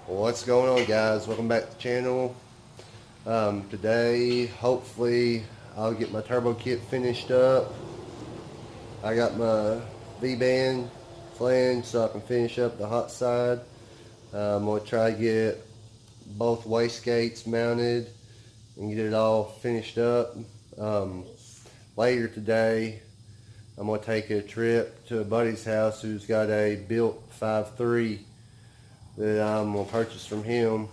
What's going on, guys? Welcome back to the channel. Today hopefully I'll get my turbo kit finished up. I got my V-band flange so I can finish up the hot side. I'm going to try to get both wastegates mounted and get it all finished up. Later today I'm going to take a trip to a buddy's house who's got a built 5.3 that I'm going to purchase from him.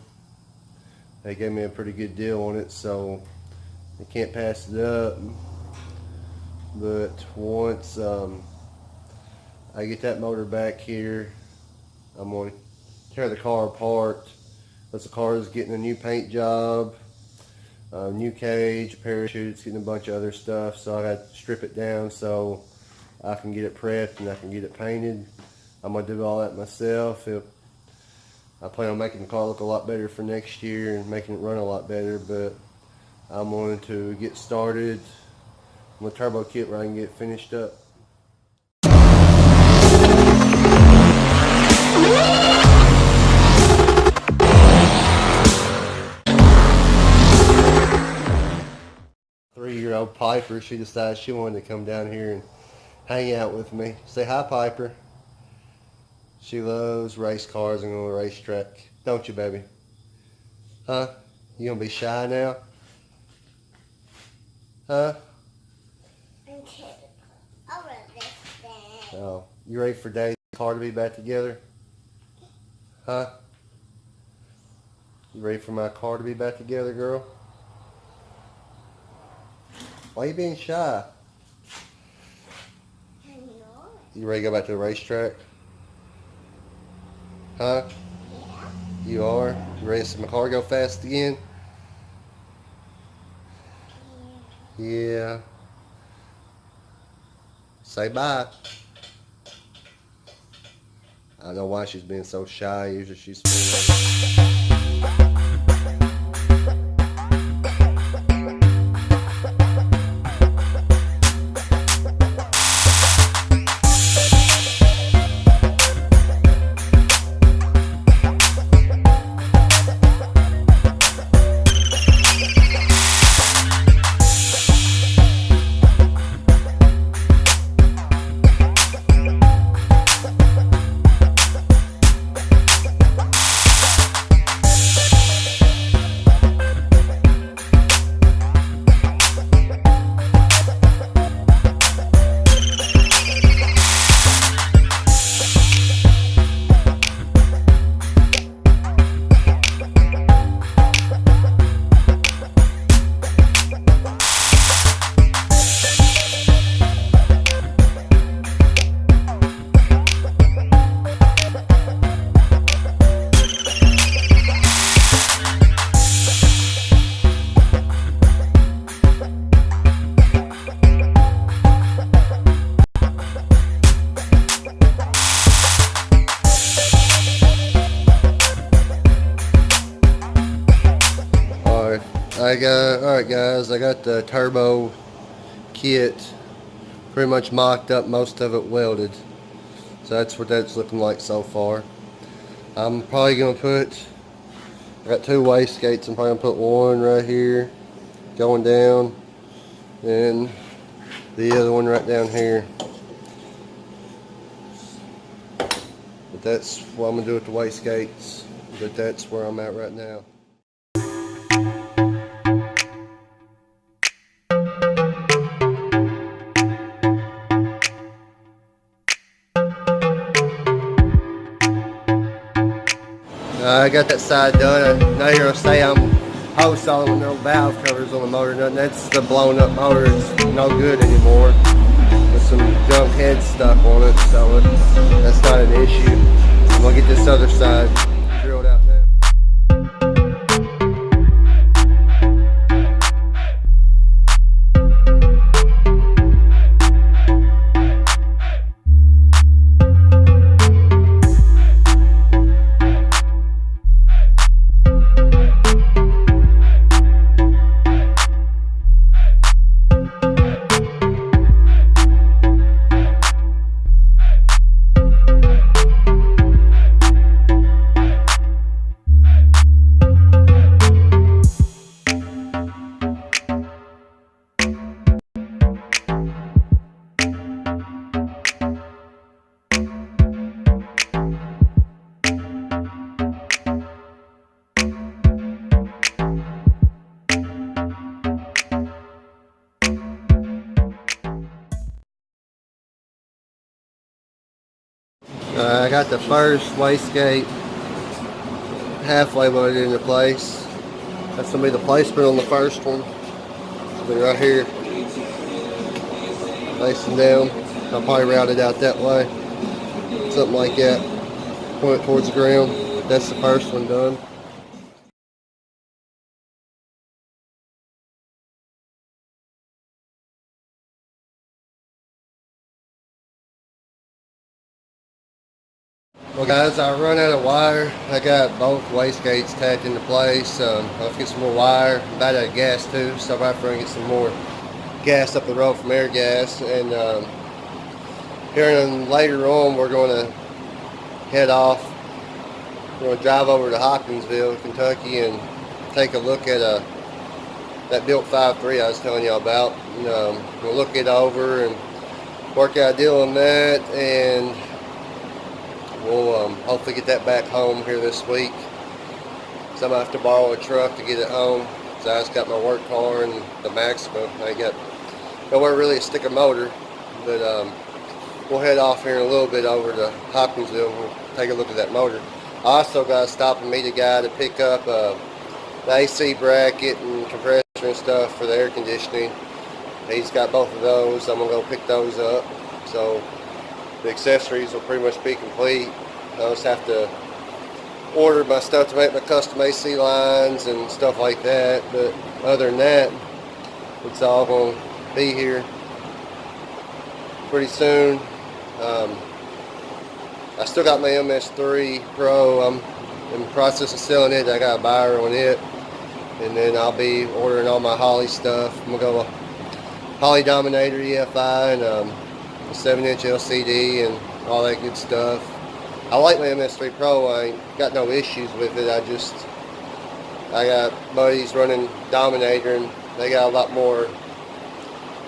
They gave me a pretty good deal on it, so I can't pass it up. But once I get that motor back here, I'm going to tear the car apart, because the car is getting a new paint job, a new cage, a parachute, it's getting a bunch of other stuff, so I got to strip it down so I can get it prepped and I can get it painted. I'm going to do all that myself. I plan on making the car look a lot better for next year and making it run a lot better, but I'm going to get started on the turbo kit where I can get it finished up. Three-year-old Piper, she decided she wanted to come down here and hang out with me. Say hi, Piper. She loves race cars and going to the racetrack. Don't you, baby? Huh? You gonna be shy now? Huh? Oh, you ready for Daddy's car to be back together? Huh? You ready for my car to be back together, girl? Why are you being shy? You ready to go back to the racetrack? Huh? Yeah. You are? You ready to see my car go fast again? Yeah. Say bye. I don't know why she's being so shy. Usually she's feeling. Alright guys, I got the turbo kit pretty much mocked up, most of it welded. So that's what that's looking like so far. I'm probably going to put, I got two wastegates, I'm probably going to put one right here going down and the other one right down here. But that's what I'm going to do with the wastegates, but that's where I'm at right now. I got that side done. I know you're going to say I'm wholesaling with no valve covers on the motor. Nothing. That's the blown up motor. It's no good anymore. With some junk heads stuck on it, so that's not an issue. I'm going to get this other side drilled out now. I got the first wastegate halfway loaded into place. That's gonna be the placement on the first one. It'll be right here, facing down. I'll probably route it out that way, something like that. Point it towards the ground. That's the first one done. Well guys, I run out of wire. I got both wastegates tacked into place. I'll have to get some more wire. I'm about out of gas too, so I have to get some more gas up the road from air gas. And here and later on, we're going to head off. We're going to drive over to Hopkinsville, Kentucky, and take a look at that built 5.3 I was telling y'all about. And, we'll look it over and work out a deal on that, and we'll hopefully get that back home here this week. So I'm going to have to borrow a truck to get it home. So I just got my work car and the Maxima. I got nowhere really to stick a motor, but we'll head off here in a little bit over to Hopkinsville and we'll take a look at that motor. I also got to stop and meet a guy to pick up the AC bracket and compressor and stuff for the air conditioning. He's got both of those. I'm going to go pick those up. So the accessories will pretty much be complete. I just have to order my stuff to make my custom AC lines and stuff like that. But other than that, it's all going to be here pretty soon. I still got my MS3 Pro. I'm in the process of selling it. I got a buyer on it. And then I'll be ordering all my Holley stuff. I'm going to go with Holley Dominator EFI and a 7-inch LCD and all that good stuff. I like my MS3 Pro. I ain't got no issues with it. I got buddies running Dominator and they got a lot more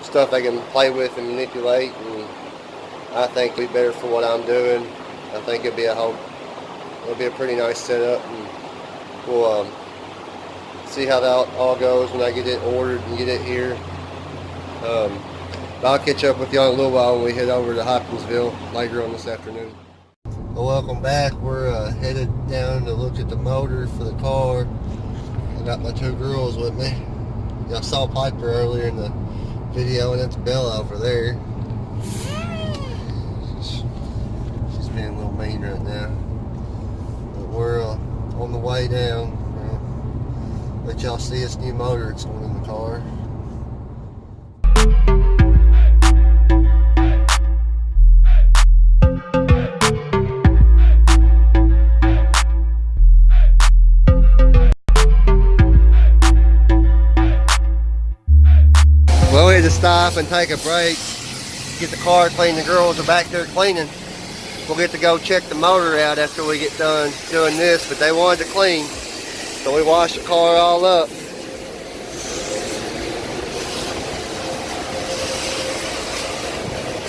stuff they can play with and manipulate, and I think it'll be better for what I'm doing. I think it'll be a pretty nice setup, and we'll see how that all goes when I get it ordered and get it here. I'll catch up with y'all in a little while when we head over to Hopkinsville later on this afternoon. Well, welcome back. We're headed down to look at the motor for the car. I got my two girls with me. Y'all saw Piper earlier in the video, and that's Bella over there. She's being a little mean right now. But we're on the way down. Let y'all see this new motor that's going in the car. Well, we had to stop and take a break, get the car cleaned. The girls are back there cleaning. We'll get to go check the motor out after we get done doing this, but they wanted to clean. So we washed the car all up.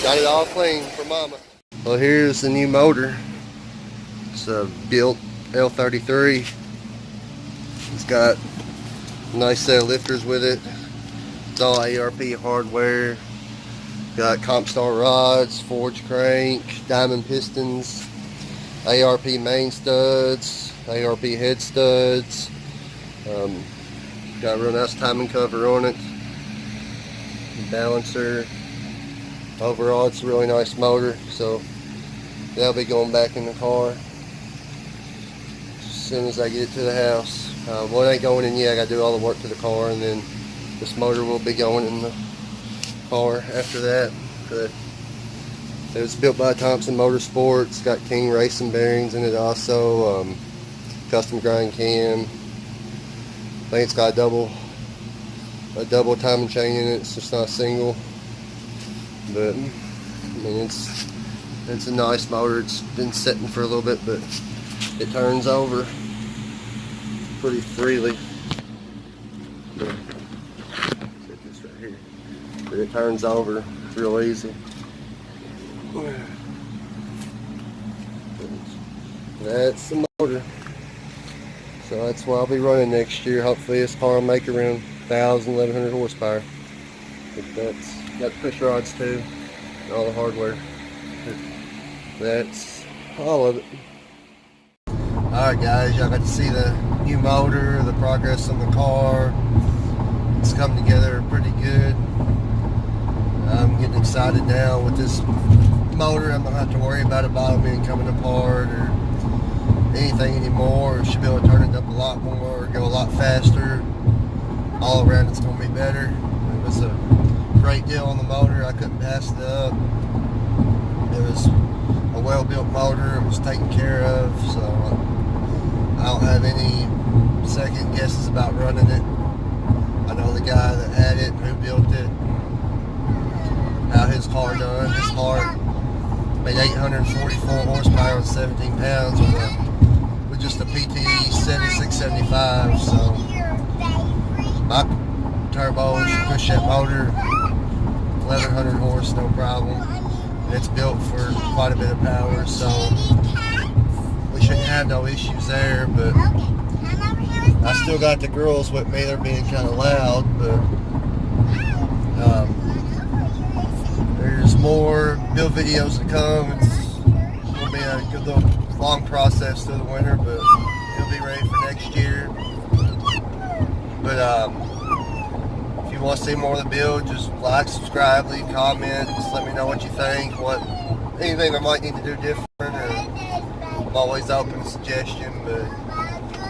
Got it all clean for Mama. Well, here's the new motor. It's a built L33. It's got a nice set of lifters with it. It's all ARP hardware. Got Compstar rods, forged crank, diamond pistons, ARP main studs, ARP head studs. Got a real nice timing cover on it. Balancer. Overall, it's a really nice motor, so that'll be going back in the car as soon as I get it to the house. Well, it ain't going in yet. I gotta do all the work to the car, and then this motor will be going in the car after that. But it was built by Thompson Motorsports. Got King racing bearings in it also. Custom grind cam. I think it's got a double timing chain in it. It's just not a single. But I mean, it's a nice motor. It's been sitting for a little bit, but it turns over pretty freely. Set this right here. But it turns over. It's real easy. That's the motor. So that's what I'll be running next year. Hopefully this car will make around 1,100 horsepower. But that's got push rods too, and all the hardware. That's all of it. Alright guys, y'all got to see the new motor, the progress on the car. It's come together pretty good. I'm getting excited now with this motor. I'm not have to worry about it bottoming, coming apart, or anything anymore. Should be able to turn it up a lot more, go a lot faster. All around it's going to be better. It was a great deal on the motor. I couldn't pass it up. It was a well-built motor. It was taken care of, so I don't have any second guesses about running it. I know the guy that had it, who built it, how his car done. His car made 844 horsepower and 17 pounds with just a PT 7675. So my turbo should push that motor 1100 horse, no problem. It's built for quite a bit of power, so we shouldn't have no issues there. But I still got the girls with me. They're being kind of loud, but there's more build videos to come. It's going to be a good little long process through the winter, but it'll be ready for next year. But if you want to see more of the build, just like, subscribe, leave comments, let me know what you think, anything I might need to do different, or I'm always open to suggestion. But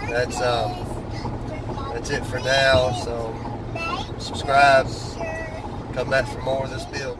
that's it for now. So subscribe, come back for more of this build.